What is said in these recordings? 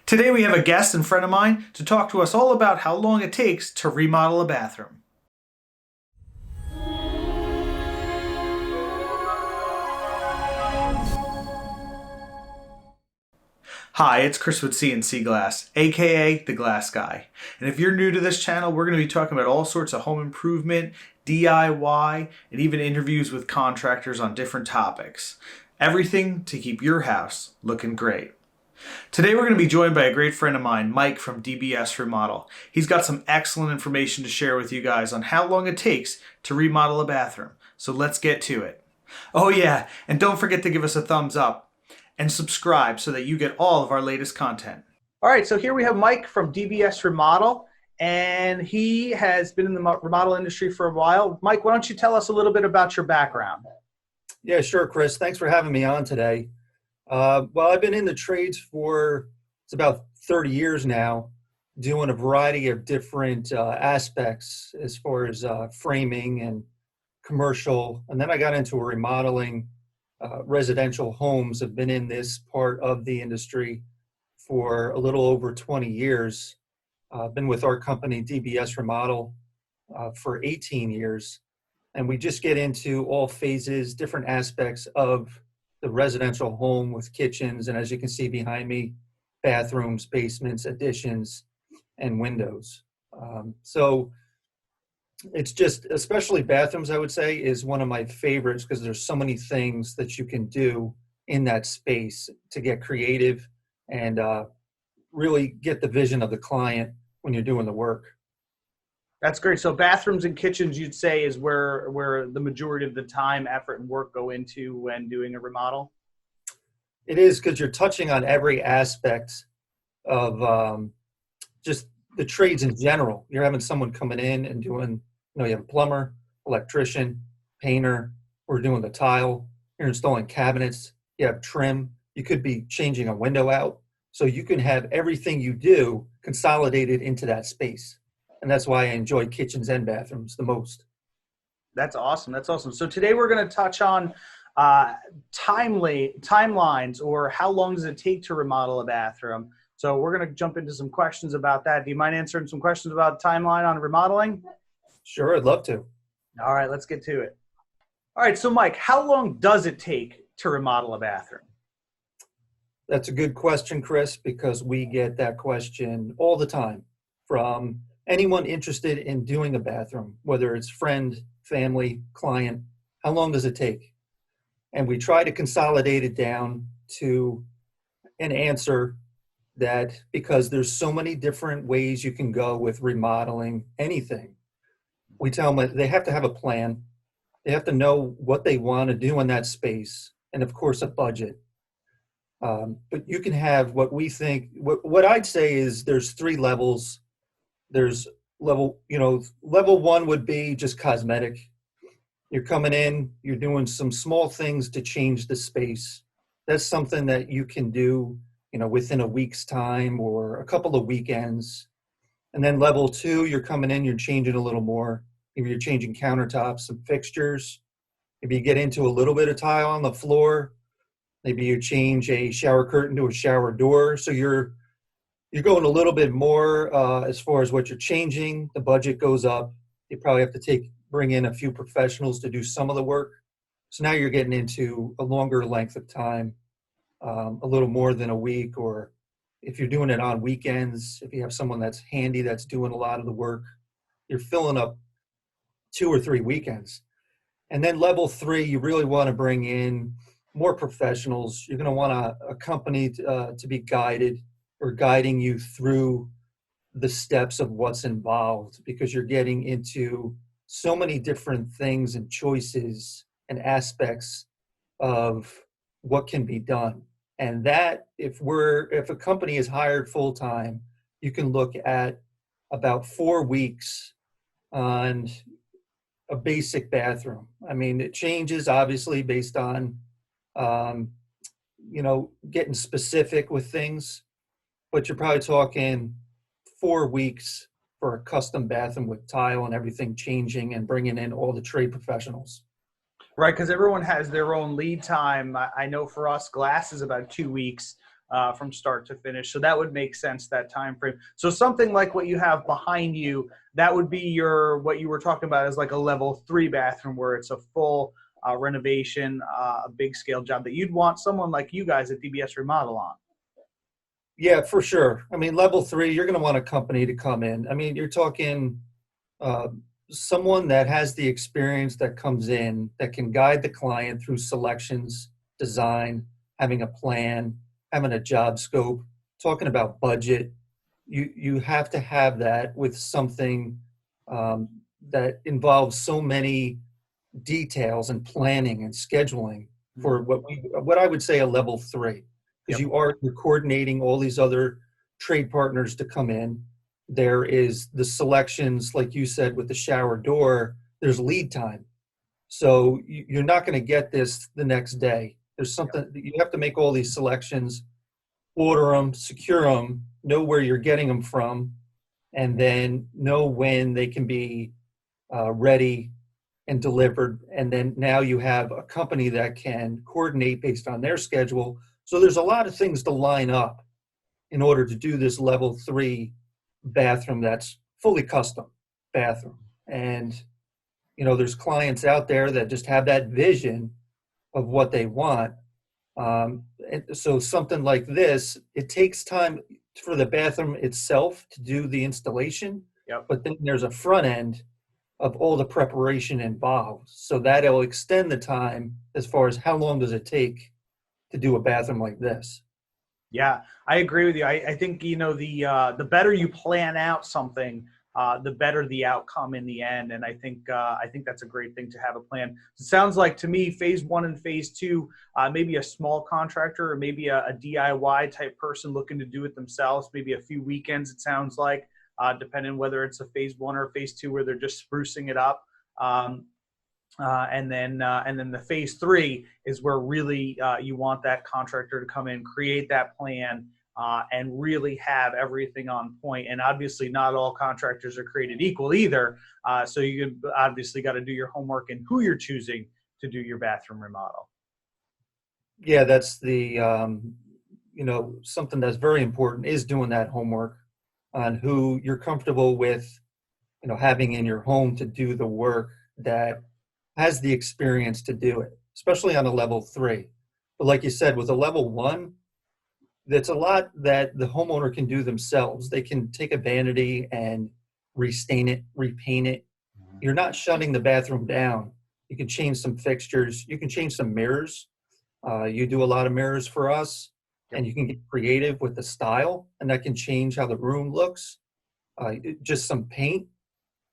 Today we have a guest and friend of mine to talk to us all about how long it takes to remodel a bathroom. Hi, it's Chris with C&C Glass, aka The Glass Guy. And if you're new to this channel, we're going to be talking about all sorts of home improvement, DIY, and even interviews with contractors on different topics. Everything to keep your house looking great. Today we're going to be joined by a great friend of mine, Mike from DBS Remodel. He's got some excellent information to share with you guys on how long it takes to remodel a bathroom. So let's get to it. Oh yeah, and don't forget to give us a thumbs up and subscribe so that you get all of our latest content. All right, so here we have Mike from DBS Remodel, and he has been in the remodel industry for a while. Mike, why don't you tell us a little bit about your background? Yeah, sure, Chris. Thanks for having me on today. Well, I've been in the trades for it's about 30 years now, doing a variety of different aspects as far as framing and commercial. And then I got into remodeling residential homes. I've been in this part of the industry for a little over 20 years. I've been with our company, DBS Remodel, for 18 years. And we just get into all phases, different aspects of the residential home with kitchens. And as you can see behind me, bathrooms, basements, additions, and windows. So it's just, especially bathrooms, I would say, is one of my favorites because there's so many things that you can do in that space to get creative and really get the vision of the client when you're doing the work. That's great. So bathrooms and kitchens, you'd say, is where the majority of the time, effort, and work go into when doing a remodel? It is, because you're touching on every aspect of just the trades in general. You're having someone coming in and doing, you have a plumber, electrician, painter, or doing the tile. You're installing cabinets. You have trim. You could be changing a window out. So you can have everything you do consolidated into that space. And that's why I enjoy kitchens and bathrooms the most. That's awesome. That's awesome. So today we're going to touch on timelines, or how long does it take to remodel a bathroom. So we're going to jump into some questions about that. Do you mind answering some questions about timeline on remodeling? Sure, I'd love to. All right, let's get to it. All right, so Mike, how long does it take to remodel a bathroom? That's a good question, Chris, because we get that question all the time from anyone interested in doing a bathroom, whether it's friend, family, client. How long does it take? And we try to consolidate it down to an answer that, because there's so many different ways you can go with remodeling anything, we tell them that they have to have a plan. They have to know what they want to do in that space, and of course a budget. But you can have what we think, what I'd say is there's three levels. There's level one would be just cosmetic. You're coming in, you're doing some small things to change the space. That's something that you can do, within a week's time or a couple of weekends. And then level two, you're coming in, you're changing a little more. Maybe you're changing countertops, some fixtures. Maybe you get into a little bit of tile on the floor. Maybe you change a shower curtain to a shower door. So you're going a little bit more as far as what you're changing. The budget goes up. You probably have to bring in a few professionals to do some of the work. So now you're getting into a longer length of time, a little more than a week, or if you're doing it on weekends, if you have someone that's handy that's doing a lot of the work, you're filling up 2 or 3 weekends. And then level three, you really want to bring in more professionals. You're going to want a company to be guided or guiding you through the steps of what's involved, because you're getting into so many different things and choices and aspects of what can be done. And that, if a company is hired full time, you can look at about 4 weeks on a basic bathroom. I mean, it changes obviously based on, getting specific with things, but you're probably talking 4 weeks for a custom bathroom with tile and everything changing and bringing in all the trade professionals. Right, because everyone has their own lead time. I know for us, glass is about 2 weeks. from start to finish. So that would make sense, that time frame. So something like what you have behind you, that would be your, what you were talking about as like a level 3 bathroom where it's a full renovation, a big scale job that you'd want someone like you guys at DBS Remodel on. Yeah, for sure. I mean, level 3, you're going to want a company to come in. I mean, you're talking uh, someone that has the experience that comes in that can guide the client through selections, design, having a plan, having a job scope, talking about budget. You have to have that with something um, that involves so many details and planning and scheduling for what I would say a level 3, because Yep. you're coordinating all these other trade partners to come in. There is the selections, like you said, with the shower door. There's lead time, so you're not going to get this the next day. There's something you have to make all these selections, order them, secure them, know where you're getting them from, and then know when they can be ready and delivered. And then now you have a company that can coordinate based on their schedule. So there's a lot of things to line up in order to do this level 3 bathroom that's fully custom bathroom. And, there's clients out there that just have that vision of what they want. And so something like this, it takes time for the bathroom itself to do the installation, Yep. but then there's a front end of all the preparation involved. So that'll extend the time as far as how long does it take to do a bathroom like this. Yeah, I agree with you. I think the better you plan out something, the better the outcome in the end. And I think that's a great thing to have a plan. It sounds like to me, phase 1 and phase 2, maybe a small contractor or maybe a DIY type person looking to do it themselves. Maybe a few weekends. It sounds like, depending whether it's a phase 1 or phase 2 where they're just sprucing it up. And then the phase 3 is where really you want that contractor to come in, create that plan, and really have everything on point. And obviously, not all contractors are created equal either. So you obviously got to do your homework and who you're choosing to do your bathroom remodel. Yeah, that's the, something that's very important is doing that homework on who you're comfortable with, having in your home to do the work that has the experience to do it, especially on a level 3. But like you said, with a level 1, that's a lot that the homeowner can do themselves. They can take a vanity and restain it, repaint it. You're not shutting the bathroom down. You can change some fixtures. You can change some mirrors. You do a lot of mirrors for us, and you can get creative with the style, and that can change how the room looks. Just some paint.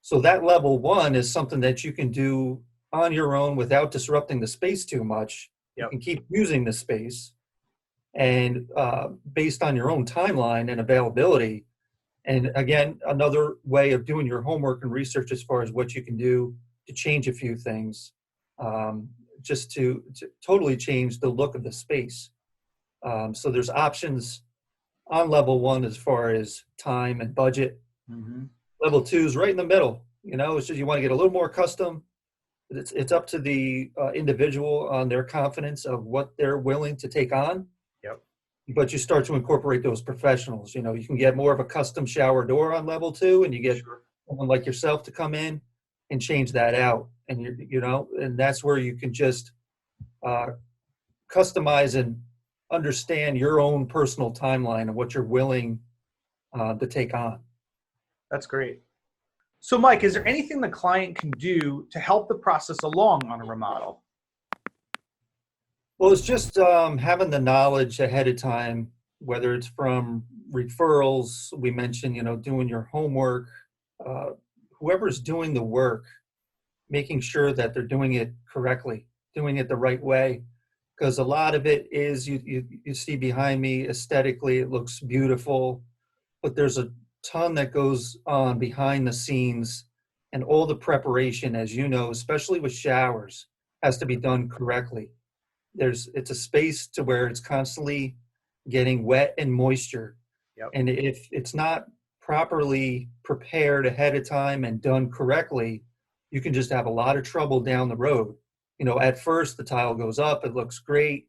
So that level 1 is something that you can do on your own without disrupting the space too much. You Yep. can keep using the space, and based on your own timeline and availability. And again, another way of doing your homework and research as far as what you can do to change a few things, just to totally change the look of the space. So there's options on level 1 as far as time and budget. Mm-hmm. Level 2 is right in the middle. It's just you want to get a little more custom. It's up to the individual on their confidence of what they're willing to take on. Yep. But you start to incorporate those professionals. You can get more of a custom shower door on level 2, and you get someone like yourself to come in and change that out. And and that's where you can just customize and understand your own personal timeline and what you're willing to take on. That's great. So, Mike, is there anything the client can do to help the process along on a remodel? Well, it's just having the knowledge ahead of time, whether it's from referrals. We mentioned, doing your homework. Whoever's doing the work, making sure that they're doing it correctly, doing it the right way. Because a lot of it is, you see behind me, aesthetically, it looks beautiful, but there's a ton that goes on behind the scenes, and all the preparation, as you know, especially with showers, has to be done correctly. It's a space to where it's constantly getting wet and moisture. Yep. And if it's not properly prepared ahead of time and done correctly, you can just have a lot of trouble down the road. At first the tile goes up, it looks great,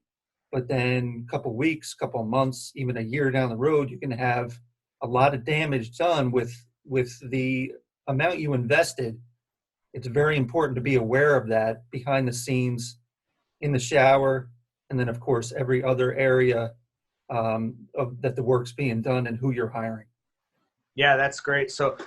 but then a couple weeks, couple of months, even a year down the road, you can have a lot of damage done with the amount you invested. It's very important to be aware of that behind the scenes, in the shower, and then of course every other area that the work's being done and who you're hiring. Yeah, that's great. So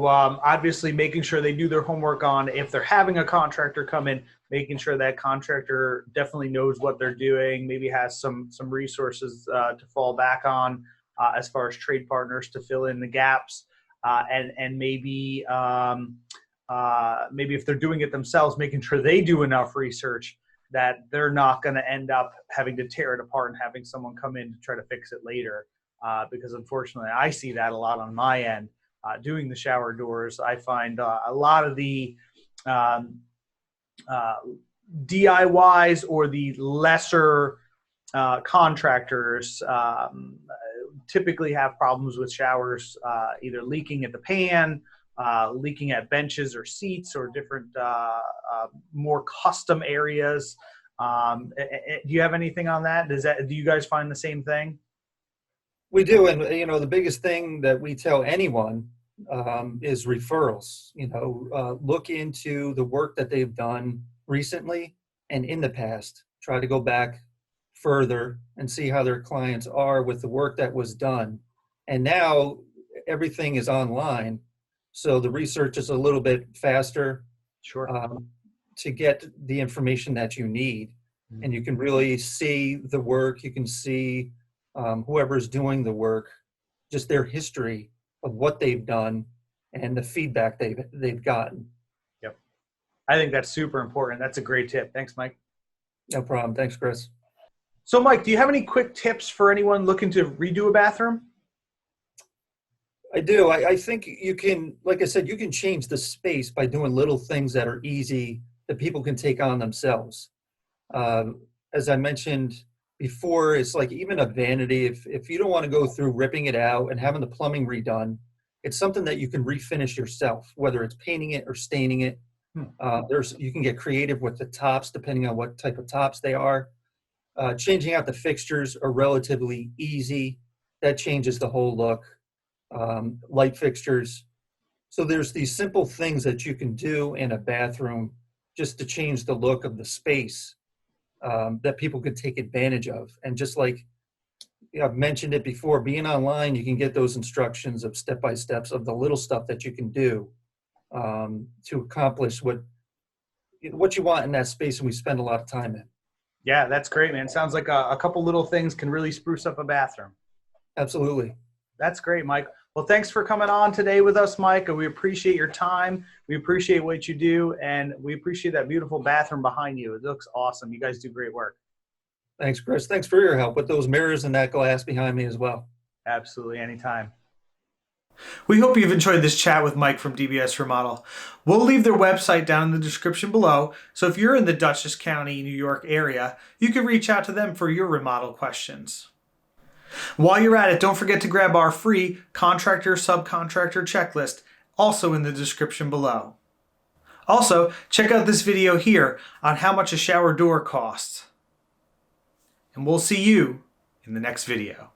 obviously making sure they do their homework on, if they're having a contractor come in, making sure that contractor definitely knows what they're doing, maybe has some resources to fall back on as far as trade partners to fill in the gaps, and maybe maybe if they're doing it themselves, making sure they do enough research that they're not going to end up having to tear it apart and having someone come in to try to fix it later. Because unfortunately, I see that a lot on my end. Doing the shower doors, I find a lot of the DIYs or the lesser contractors typically have problems with showers, either leaking at the pan, leaking at benches or seats, or different more custom areas. Do you have anything on that? Do you guys find the same thing? We do, and the biggest thing that we tell anyone is referrals. Look into the work that they've done recently and in the past. Try to go back further and see how their clients are with the work that was done. And now everything is online, so the research is a little bit faster. Sure. To get the information that you need, and you can really see the work. You can see whoever's doing the work, just their history of what they've done and the feedback they've gotten. Yep. I think that's super important. That's a great tip. Thanks, Mike. No problem. Thanks, Chris. So, Mike, do you have any quick tips for anyone looking to redo a bathroom? I do. I think you can, like I said, you can change the space by doing little things that are easy that people can take on themselves. As I mentioned before, it's like even a vanity. If you don't want to go through ripping it out and having the plumbing redone, it's something that you can refinish yourself, whether it's painting it or staining it. You can get creative with the tops depending on what type of tops they are. Changing out the fixtures are relatively easy. That changes the whole look. Light fixtures. So there's these simple things that you can do in a bathroom just to change the look of the space that people could take advantage of. And just like I've mentioned it before, being online, you can get those instructions of step-by-steps of the little stuff that you can do to accomplish what you want in that space, and we spend a lot of time in. Yeah, that's great, man. Sounds like a couple little things can really spruce up a bathroom. Absolutely. That's great, Mike. Well, thanks for coming on today with us, Mike. We appreciate your time. We appreciate what you do, and we appreciate that beautiful bathroom behind you. It looks awesome. You guys do great work. Thanks, Chris. Thanks for your help with those mirrors and that glass behind me as well. Absolutely, anytime. We hope you've enjoyed this chat with Mike from DBS Remodel. We'll leave their website down in the description below, so if you're in the Dutchess County, New York area, you can reach out to them for your remodel questions. While you're at it, don't forget to grab our free contractor-subcontractor checklist, also in the description below. Also, check out this video here on how much a shower door costs. And we'll see you in the next video.